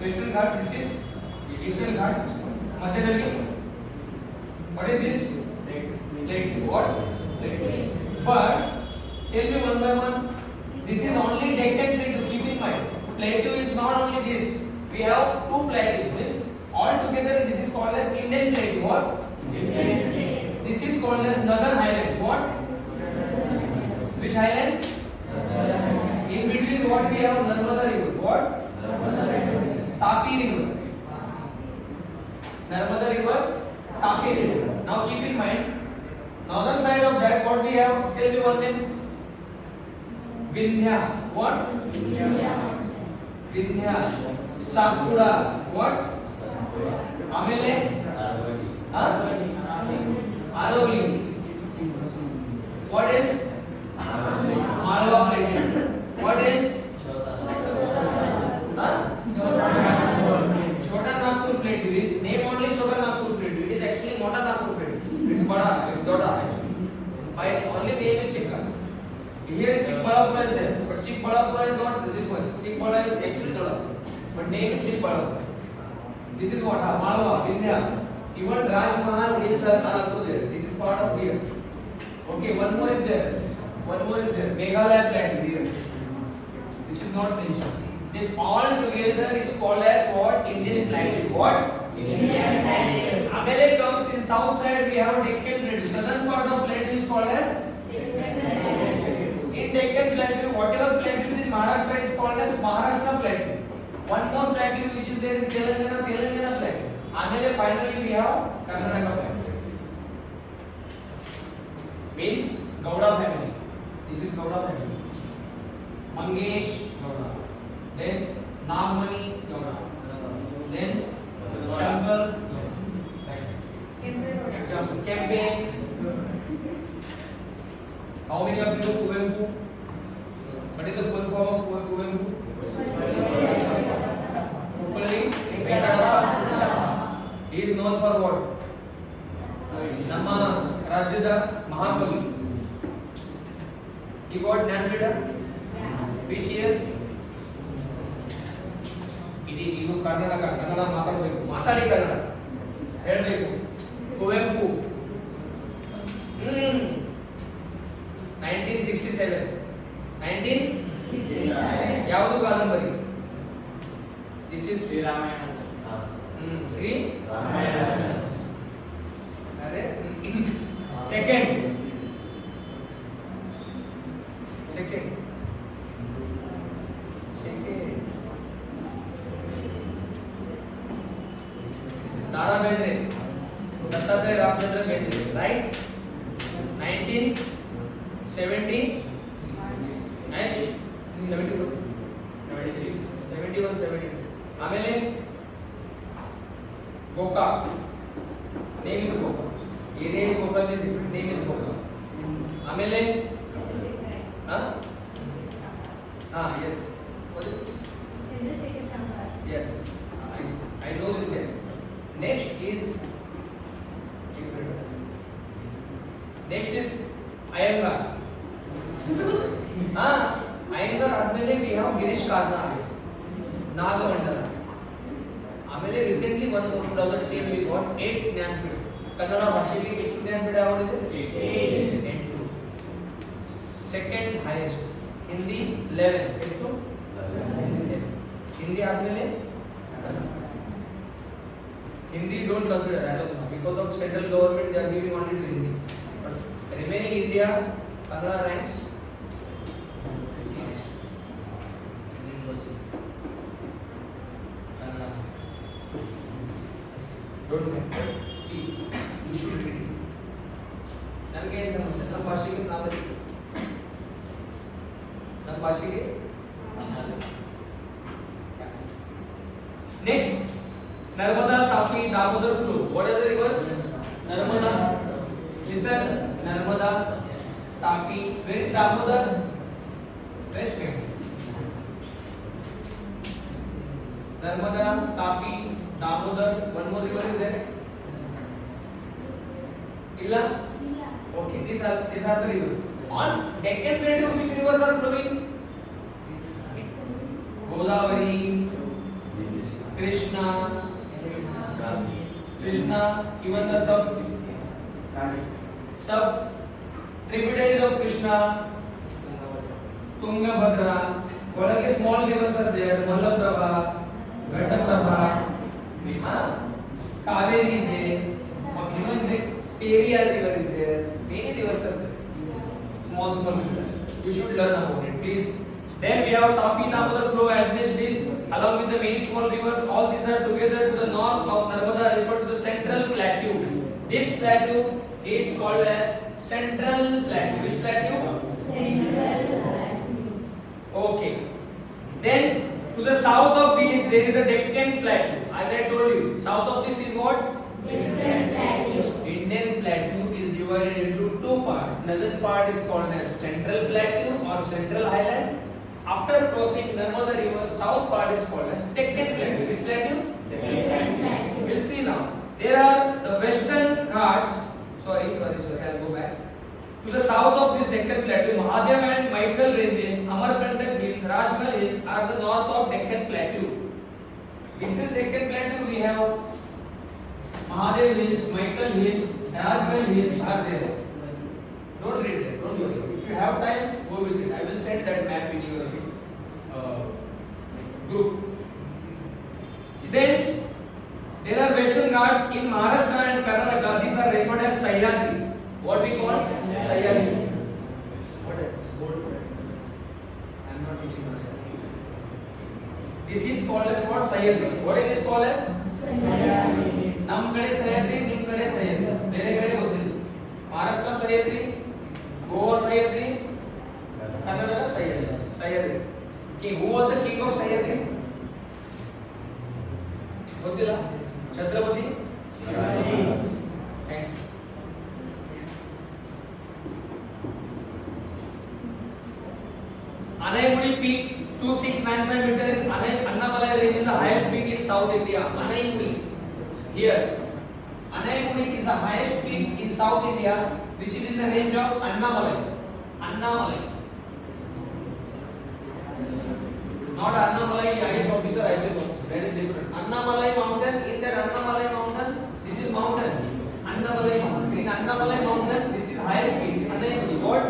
Western Ghat, this is Eastern Ghat. Madhyadali, what is this? Lake. What? Lake. But tell me one by one. This is only Deccan Plateau. Keep in mind, Plateau is not only this. We have two plateaus. All together, this is called as Indian Plateau. What? Indian Plateau. This is called as Northern Highlands. What? Which highlands? In between, what we have? Narmada River. What? Tapi River. Narmada River, Tapi River. Now keep in mind, northern side of that, what we have? Tell me one name. Vindhya. What? Vindhya. Satpura. What? Amele? Aravali. What else? Malwa Plateau. What else? Chota Nagpur Plateau. Name only Chota Nagpur Plateau. It is actually Mota Nagpur Plateau. It's Bada. It's Doda actually. By only name is Chikka. Here Chikbalapura is there, but Chikbalapura is not this one. Chikbala is actually Doda, but name is Chikbalapura. This is what? Malwa, Vindhya. Even Raj Mahal hills are also there. This is part of here. Okay, one more is there. Meghalaya Plateau here, which is not mentioned. This all together is called as what? Indian Plateau. What? Indian Plateau. Amele comes in south side. We have Deccan Plateau. Southern part of Plateau is called as Deccan Plateau. In Deccan Plateau, whatever plateau is in Maharashtra is called as Maharashtra Plateau. One more plateau which is there in Telangana Plateau. Amele finally we have Karnataka Plateau. Means Gowda family. This is Gowda family. Mangesh Gowda. Then Nagmani Gowda. Then Shankar Kempe. How many of you know Kuvempu? What is the full form of Kuvempu? Uppalli Venkatappa. He is known for what? Nama Rajyada Mahakavi. He got Jnanpita? Which year? ಇದು ಕರ್ನಾಟಕ ಕನ್ನಡ ಮಾತಾಡಬೇಕು ಮಾತಾಡಿ ಕನ್ನಡ ಹೇಳಬೇಕು ಕುವೆಂಪು 1967 ಯಾವುದು ಕಾದಂಬರಿ this is Shri Ramayana Shri Ramayana ಅರೆ second Dara Bendre, Dattatreya Ramchandra Bendre, right? 1970 and 71, 72. ಆಮೇಲೆ Gokak, name ಇದು ಗೋಕಾಕ್, ಏನೇ ಗೋಕಾಕ್ ಡಿಫರೆಂಟ್ ನೇಮ್ ಇದು ಗೋಕಾಕ್. ಆಮೇಲೆ yes, yes, I know this name. Next is Iyengar. Iyengar ಆದ್ಮೇಲೆ we have ಗಿರೀಶ್ ಕಾರ್ನಾಡ್, ನಾಗಮಂಡಲ. ಆಮೇಲೆ recently 2010 we got 8 Jnanpith. Kannada ಭಾಷೆಗೆ ಎಷ್ಟು ಜ್ಞಾನಪೀಠ ಅವರಿದೆ? 8. Second highest. ಹಿಂದಿ 11. ಎಷ್ಟು? 11. ಹಿಂದಿ ಆದ್ಮೇಲೆ Hindi don't consider as of now because of central government they are giving only to Hindi. But remaining India, Kannada ranks. Kannada. Don't matter. See, you should read. ನನಗೆ ಏನು ಸಮಸ್ಯೆ? ನಮ್ಮ ಭಾಷೆಗೆ ನಾವು ನಮ್ಮ ಭಾಷೆಗೆ next. Narmada, Tapi, Damodar flow. What are the rivers? Narmada. Listen, Narmada, Tapi. Where is Damodar? West Bengal. Narmada, Tapi, Damodar. One more river is there. Illa. Okay, these are the rivers. On Deccan Plateau, which rivers are flowing? Godavari, Krishna, Krishna, even the sub tributaries of Krishna, Tungabhadra. What are the small rivers are there? Malaprabha, Ghataprabha, Kaveri is there. Even the Periyar river is there. Many rivers are there. Small rivers. You should learn about it, please. Then we have Tapi, Damodar flow address list along with the many small rivers. All these are together to the north of Narmada, referred to the central plateau. This plateau is called as central plateau. Which plateau? Central plateau. Okay. Then to the south of this there is the Deccan plateau. As I told you, south of this is what? Deccan plateau. Indian plateau is divided into two parts. Another part is called as central plateau or central highland. After crossing Narmada river, south part is called as Deccan plateau. Which plateau? Deccan plateau. We'll see now. There are the western Ghats. Sorry, I'll go back. To the south of this Deccan plateau, Mahadev and Maithal ranges, Amarkantak hills, Rajmahal hills are the north of Deccan plateau. This is Deccan plateau. We have Mahadev hills, Maithal hills, Rajmahal hills are there. Don't read it. Don't worry. If you have time, go with it. I will send that map in your group. Then there are western Ghats in Maharashtra and Karnataka. These are referred as Sahyadri. What we call Sahyadri. What else? I am not teaching on it. This is called as what? Sahyadri. What is this called as? Sahyadri. Nam kade Sahyadri, nim kade Sahyadri. Mere kade hote. Maharashtra Sahyadri, Goa Sahyadri, Karnataka Sahyadri. Sahyadri. King. Who was the king of Sahyadri? Gottila? Chhatrapati? Thank you. Anaimudi peak 2695 meter in Annamalai range is the highest peak in South India. Anaimudi. Here. Anaimudi is the highest peak in South India, which is in the range of Annamalai. Annamalai. Not Annamalai IAS officer, I will know. That is different. Annamalai mountain, in that Annamalai mountain, this is mountain. Annamalai mountain. In Annamalai mountain, this is highest peak. Anaimudi. What?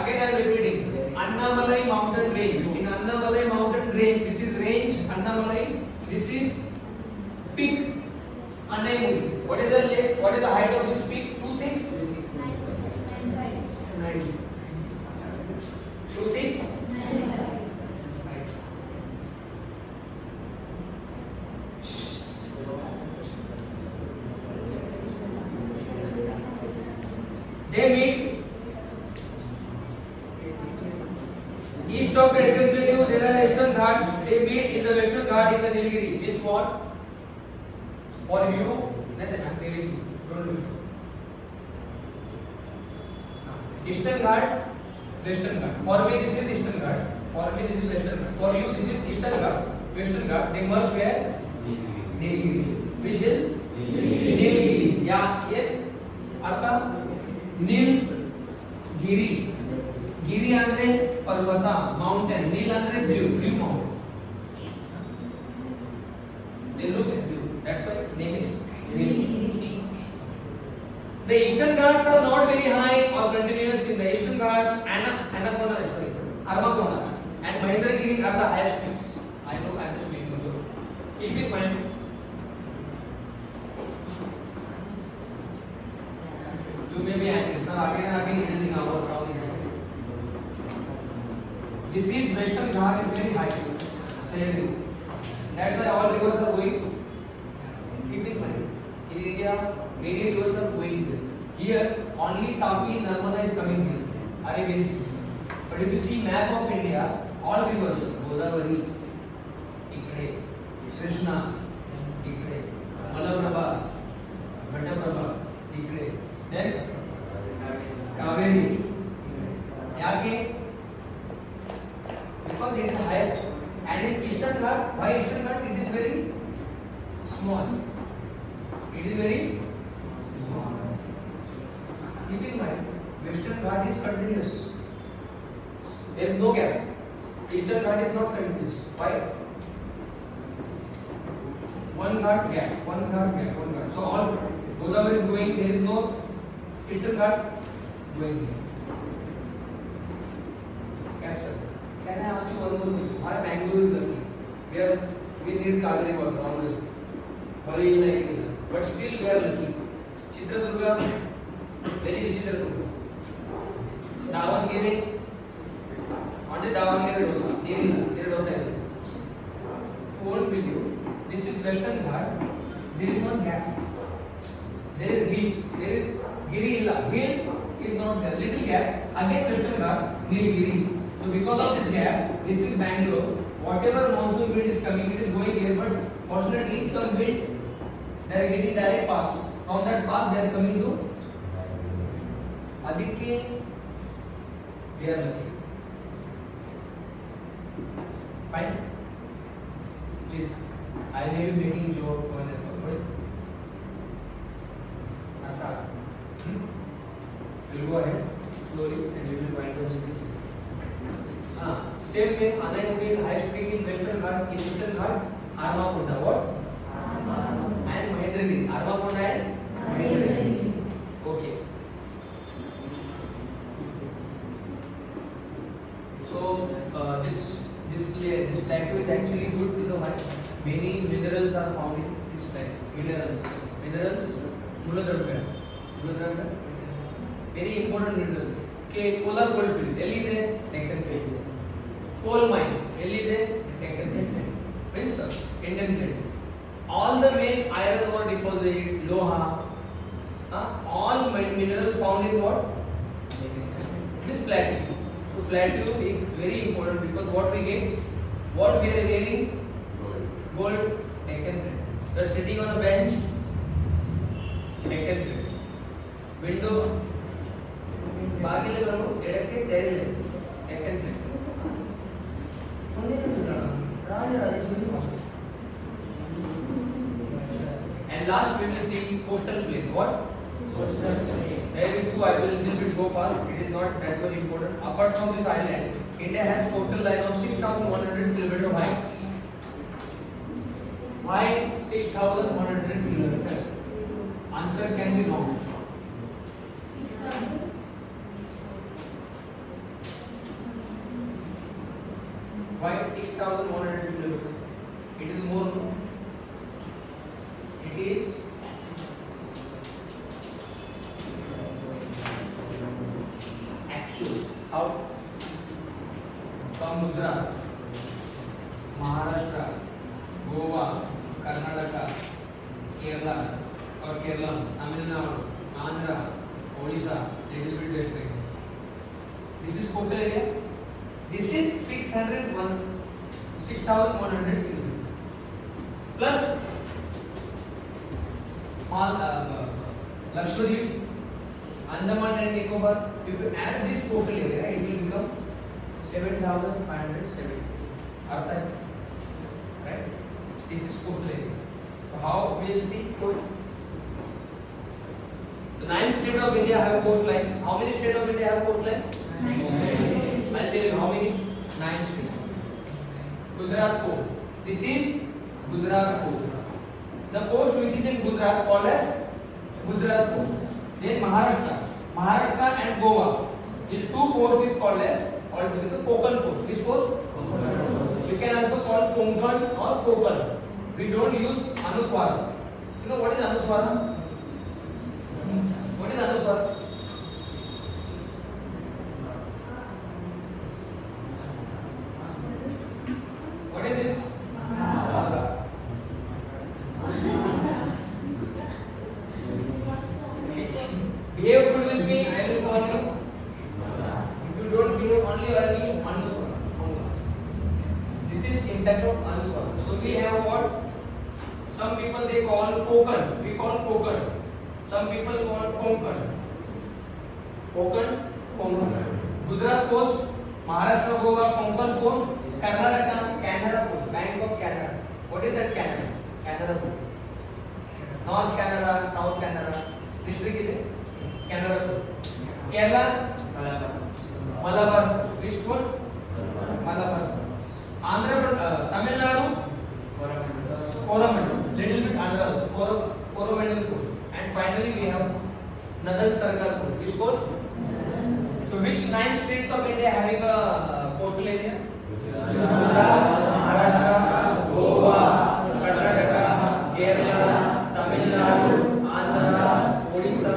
Again I am repeating. Annamalai mountain range. In Annamalai mountain range, this is range Annamalai. This is peak Anaimudi. What is the height of this peak? 26. 9. 26. They meet east of Deccan plateau. There are Western Ghat. They meet in the Western Ghat in the Nilgiri. Which what? For you, I am telling you. Don't do it. Eastern Ghat, Western Ghat. For me, this is Eastern Ghat. For me, this is Western Ghat. For you, this is Eastern Ghat, Western Ghat. They merge where? Nilgiri. Which hill? Nilgiri. Yeah. Here. Artha. Nilgiri. Giri andre Parvata, mountain. Nil andre blue mountain. They look at blue. That's why name is Nilgiri. The Eastern Ghats are not very high or continuous. In the Eastern Ghats, Armakona and Mahendragiri are the highest peaks. I know I am just making a joke. Keep in mind. You may be angry, sir. Again, increasing our South India. This is Western Ghat is very high. Sahyadri. That's why all rivers are going. Keep in mind. In India, many rivers are going this. Here, only Tapi, Narmada is coming here. Are you very simple? But if you see map of India, all rivers, Godavari, Ikde, Krishna, Ikde, Malaprabha, Ghataprabha, Ikde, then Kaveri. Yake, because it is the highest. And in Eastern Ghat, why Eastern Ghat? It is very small. It is very small. Keep in mind, Western Ghat is continuous. There is no gap. Eastern Ghat is not continuous. Why? one Ghat gap, one Ghat gap, one Ghat. So all Godavari is going, there is no Eastern Ghat going here. Yes, sir. Can I ask you one more thing? Why Bangalore is lucky? We need Kagari water always. Bali like but still we are lucky. Chitradurga, very rich Chitradurga. Davangere, on the Davangere dosa, there dosa is. Whole video. This is Western Ghat. There is one gap. There is hill. There is Giri Illa. Hill is not there. Little gap. Again Western Ghat, Nilgiri. So because of this gap, this is Bangalore. Whatever monsoon wind is coming, it is going here. But fortunately, some wind they are getting direct pass. From that pass, they are coming to Adike. We are lucky. Fine. Please, I may be making joke for an but Nata. We'll go ahead slowly and we will wind up with this. Same way, Anayagudi highest peak in Western Ghat, in Eastern Ghat, Armakonda. What? And Mahendragiri. Armakonda and Mahendragiri. Okay. So this plateau is actually good. You know why? Many minerals are found in this plateau. Minerals. Muladravya. Very important minerals. Okay, polar goldfield. Elide, Deccan Plateau. Coal mine. Elide, Deccan Plateau. Right, sir? Indian Plateau. All the main iron ore deposit, Loha, all minerals found in what? This plateau. So plateau is very important because what we get, what we are wearing, gold, Deccan Plateau. You are sitting on a bench, Deccan Plateau. Window, ಬಾಗಿಲು ಬರಲು ಎಡಕ್ಕೆ ತೆರೆಯಲಿ ಯಾಕಂದ್ರೆ ಮುಂದೆ Rajarajeshwari hospital. And last we will see coastal plain. What? There we go. I will little bit go fast. It is not that much important. Apart from this island, India has coastal line of 6,100 km high. Why 6,100 km? Answer can be found. Why 6,100 kilometers? It is more. It is actual. How? From Gujarat, Maharashtra, Goa, Karnataka, Kerala, or Kerala, Tamil Nadu, Andhra, Odisha, little bit West Bengal. This is coastal area. This is 6,100 kilometers plus Lakshadweep, Andaman and Nicobar. If you add this total area, it will become 7,570. Right? This is total area. So how we will see? The 9 states of India have coastline. How many states of India have coastline? 9. I'll tell you how many? 9 states. Gujarat coast. This is Gujarat coast. The coast which is in Gujarat called as Gujarat coast. Then Maharashtra and Goa. These two coasts is called as altogether Konkan coast. This coast? You can also call Konkan or Konkan. We don't use Anuswara. You know what is Anuswara? What is Anuswara? What is this? Behave good with me, I will call you. If you don't behave, only I will use Anuswara. This is impact of Anuswara. So we have what? Some people they call Konkan. We call Konkan. Some people call Konkan. Konkan. Gujarat coast, Maharashtra, Goa, Konkan coast, Karnataka, Canada coast, Bank of Canada. What is that Canada? Canada coast. North Canada, South Canada. District is Canada coast. Kerala, Malabar. Which coast? Malabar. Andhra Pradesh, Tamil Nadu, Coromandel, little bit Andhra, Coromandel coast, and finally we have Northern Circle coast. Which coast? So which 9 states of India having a coastal area? Gujarat, Maharashtra, Goa, Karnataka, Kerala, Tamil Nadu, Andhra, Odisha.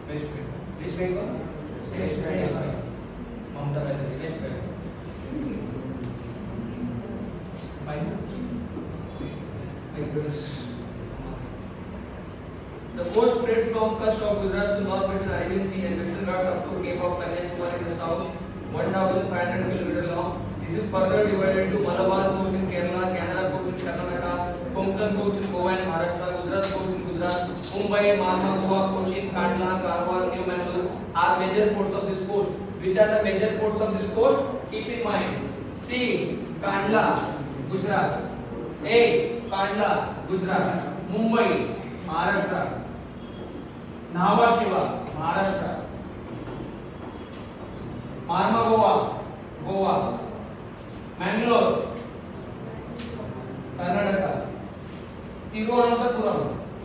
West Bengal. West Bengal? West Bengal. Mamata Banerjee, West Bengal. The coast spreads from Kutch of Gujarat to North Western Arabian Sea and Western Ghats up to Cape of Kanyakumari in the south, 1,500 km long. This is further divided into Malabar coast in Kerala, Canara coast in Karnataka, Konkan coast in Goa and Maharashtra, Gujarat coast in Gujarat, Mumbai, Marma, Goa, Cochin, Kandla, Karwar, New Mangalore are major ports of this coast. Which are the major ports of this coast? Keep in mind. C. Kandla, Gujarat. A. Kandla, Gujarat. Mumbai, Maharashtra. Nhava Shiva, Maharashtra. Marma, Goa. Mangalore, Karnataka. Tiruvananthapuram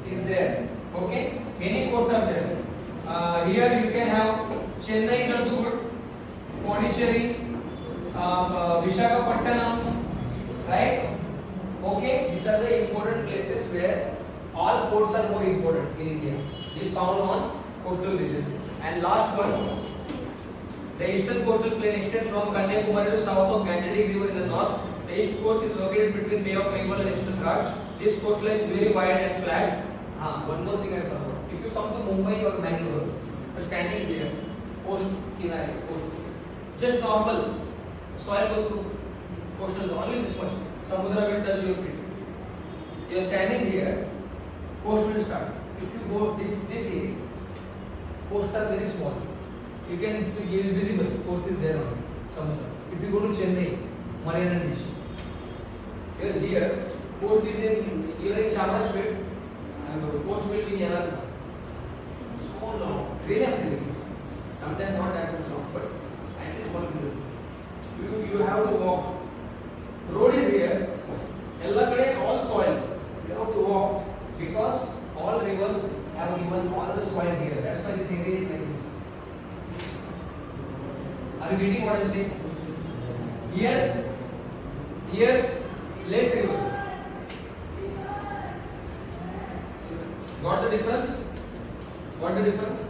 is there. Okay, many coasts are there. Here you can have Chennai is also good, Pondicherry, Visakhapatnam, right? Okay, these are the important places where all ports are more important in India. Is found on coastal region. And last one, the eastern coastal plain extends from Kanyakumari to south of Gangetic River in the north. The east coast is located between Bay of Bengal and Eastern Ghats. This coastline is very wide and flat. One more thing I forgot. If you come to Mumbai or Bangalore, you're standing here, coast, just normal soil goes to coastal, only this much. Samudra will touch your feet. You're standing here, coast will start. If you go this area, coast are very small. You can still visible. Coast is there on Samudra. If you go to Chennai, Mariana Beach, here coast is in Chamarapet, and coast will be here. So long, really amazing. Sometimes not that much long, but at least 1 kilometer. You have to walk. Road is here. Ellakade is all soil. You have to walk because all rivers have given all the soil here. That's why this area is like this. Are you getting what I am saying? Here, less river. Got the difference? What the difference?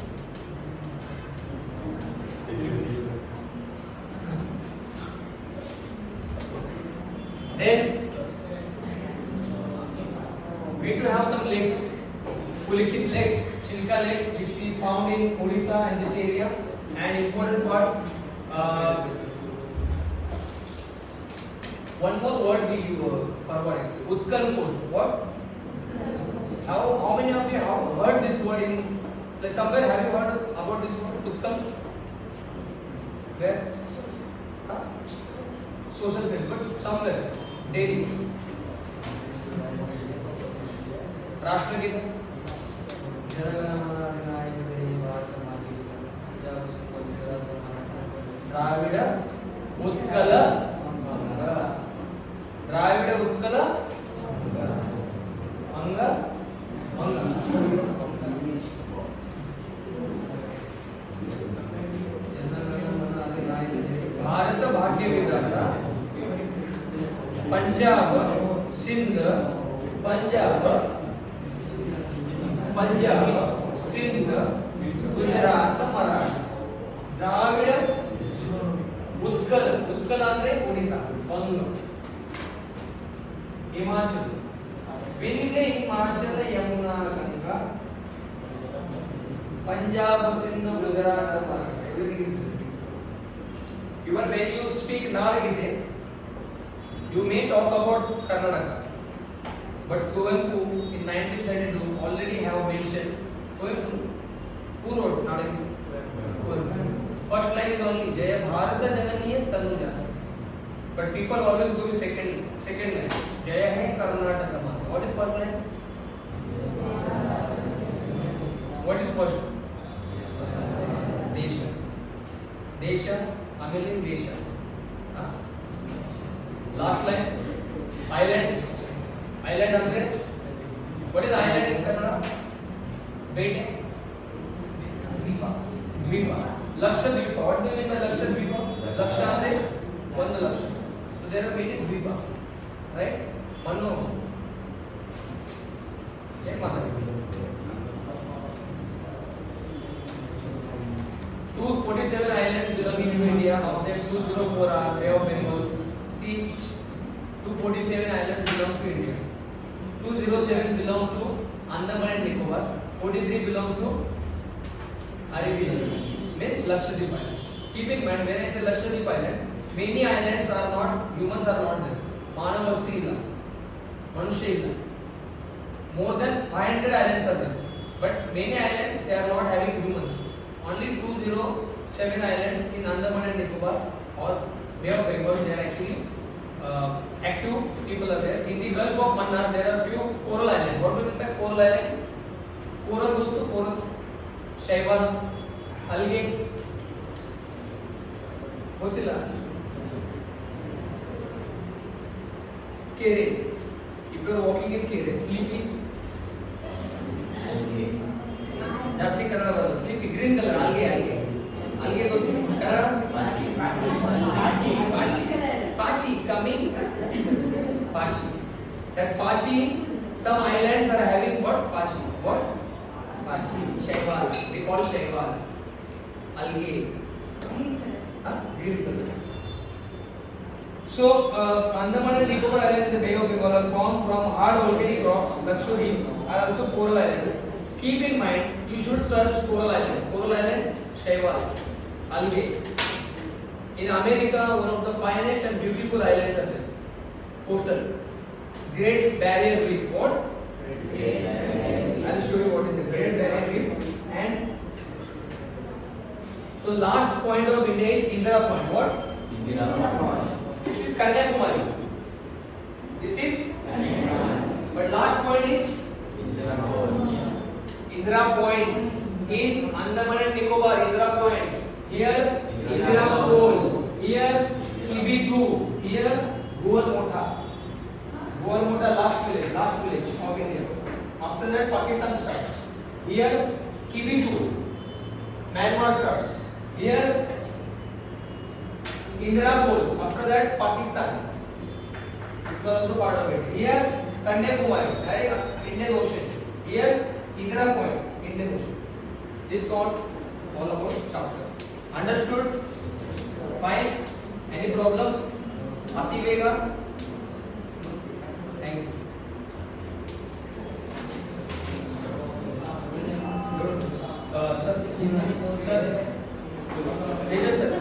Then we do have some lakes. Pulikit Lake, Chilka Lake, which is found in Odisha and this area. And important part, one more word we forgot. Utkal coast. What? How many of you have heard this word in? Like somewhere have you heard about this word Utkal? Where? Social studies, but somewhere. Delhi. Rashtragita. Dravida Utkala Anga Bharat Bhagya Vidhata Punjab Sindh Punjab Sindh Gujarat Maharashtra Dravida Utkal andre Odisha Banga Himachal Vindhya Himachal Yamuna Ganga Punjab Sindh Gujarat Maharashtra everything is there. Even when you speak Nalagite, you may talk about Karnataka, but Kuvenpu in 1932 already have mentioned Kuvenpu. Who wrote Nalagite? Kuvenpu. First line is only Jaya Bharata Jananiya Tanujana. But people always go with second line. Jaya hai Karnataka Mata. What is first line? What is first? nation, ಆಮೇಲೆ nation. Last line, islands. Island ಅಂದ್ರೆ what is island in Kannada? ಬೇಟೆ, ದ್ವೀಪ, ದ್ವೀಪ. Lakshadweep. What do you mean by Lakshadweep? Lakh ಅಂದ್ರೆ 1 lakh. So there are many ದ್ವೀಪ, right? ಮಣ್ಣು ಏನ್ ಮಾತಾಡ್ತೀವಿ? 247 islands belonging to India. Of them 204 are Bay of Bengal. See, 247 islands belongs to India. 207 belongs to Andaman and Nicobar. 43 belongs to Arabian. Means Lakshadweep Island. Keep in mind, when I say Lakshadweep Island, many islands are not, humans are not there. Manavasti illa, Manusha illa. More than 500 islands are there. But many islands they are not having humans. Only 207 islands in Andaman and Nicobar or Bay of Bengal, they are actually active people are there. In the Gulf of Mannar, there are few coral islands. What do you mean by coral island? Coral goes to coral, shaiwan, algae. ಗೊತ್ತಿಲ್ಲ. ಕೆರೆ. If you are walking in ಕೆರೆ, sleepy. ಜಾಸ್ತಿ ಕನ್ನಡ ಬರಲ್ಲ. Sleepy green colour algae, algae. Algae ಗೊತ್ತು Kannada? Pachi coming. Pachi. That Pachi, some islands are having what? Pachi. What? Pachi. Shaiwal. We call shaiwal. Algae. Green color. So, Andaman and Nicobar Island in the Bay of Bengal are formed from hard volcanic rocks. Lakshadweep are also coral island. Keep in mind, you should search coral island. Coral island, shaiwal, algae. In America, one of the finest and beautiful islands are there. Coastal. Great Barrier Reef. What? I'll show you what is the Great Barrier Reef. And so last point of India is Indira Point. What? Indira Point. This is Kanyakumari. This is Kanyakumari. But last point is Indira Point in Andaman and Nicobar. Indira Point. Here Indira Pole. Here Kibitu. Here Goalmota. Goalmota last village of India. After that Pakistan starts. Here Kibitu. Myanmar starts. Here Indira Pole. After that Pakistan. It was also part of it. Here Kanyakumari, Indian Ocean. Here Indira Point, Indian Ocean. This got all about chapter. Understood? Fine. Any problem? Ati Vega? Thank you. Sir, Tejas sir.